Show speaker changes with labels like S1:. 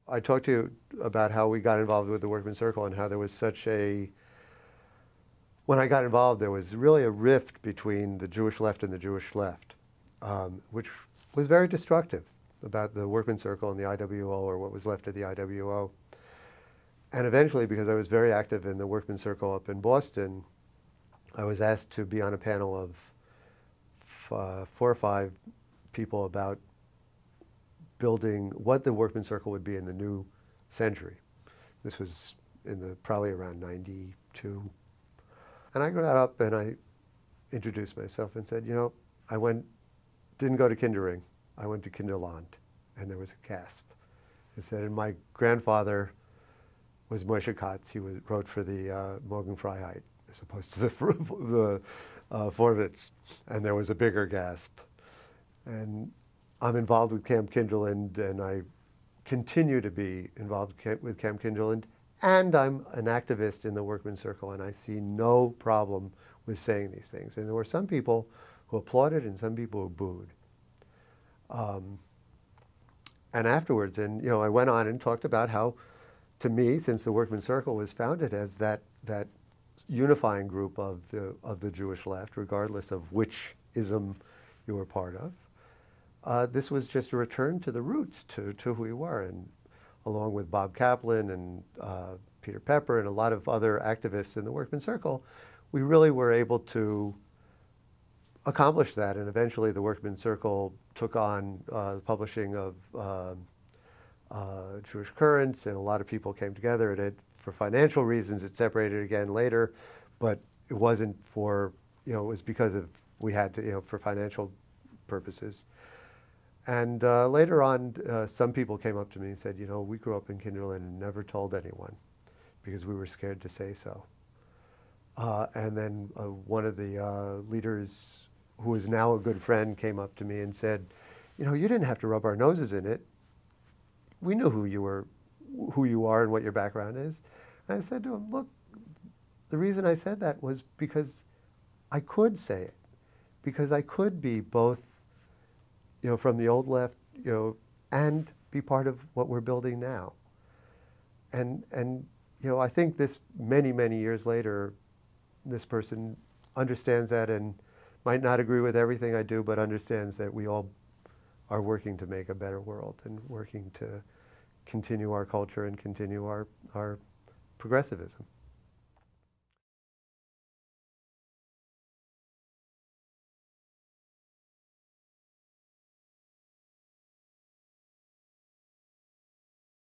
S1: I talked to you about how we got involved with the Workman Circle and how there was such a, when I got involved, there was really a rift between the Jewish left and the Jewish left, which was very destructive about the Workman Circle and the IWO, or what was left of the IWO. And eventually, because I was very active in the Workman Circle up in Boston, I was asked to be on a panel of 4 or 5 people about building what the Workman Circle would be in the new century. This was in the probably around 92. And I got up and I introduced myself and said, you know, didn't go to Kindering, I went to Kinderland. And there was a gasp. It said, and my grandfather was Moishe Katz. He wrote for the Morgen Freiheit as opposed to the Vorwitz. And there was a bigger gasp. And I'm involved with Camp Kinderland, and I continue to be involved with Camp Kinderland, and I'm an activist in the Workman Circle, and I see no problem with saying these things. And there were some people who applauded and some people who booed. And afterwards, and you know, I went on and talked about how, to me, since the Workman Circle was founded as that unifying group of the Jewish left, regardless of which ism you were part of, this was just a return to the roots, to who we were. And along with Bob Kaplan and Peter Pepper and a lot of other activists in the Workman Circle, we really were able to accomplish that. And eventually the Workman Circle took on the publishing of Jewish Currents, and a lot of people came together. And for financial reasons, it separated again later, but it wasn't for, you know, it was because of, we had to, you know, for financial purposes. And later on, some people came up to me and said, you know, we grew up in Kinderland and never told anyone because we were scared to say so. And then one of the leaders, who is now a good friend, came up to me and said, you know, you didn't have to rub our noses in it. We knew who you are and what your background is. And I said to him, look, the reason I said that was because I could say it, because I could be both, you know, from the old left, you know, and be part of what we're building now. And you know, I think this many years later, this person understands that and might not agree with everything I do, but understands that we all are working to make a better world and working to continue our culture and continue our progressivism.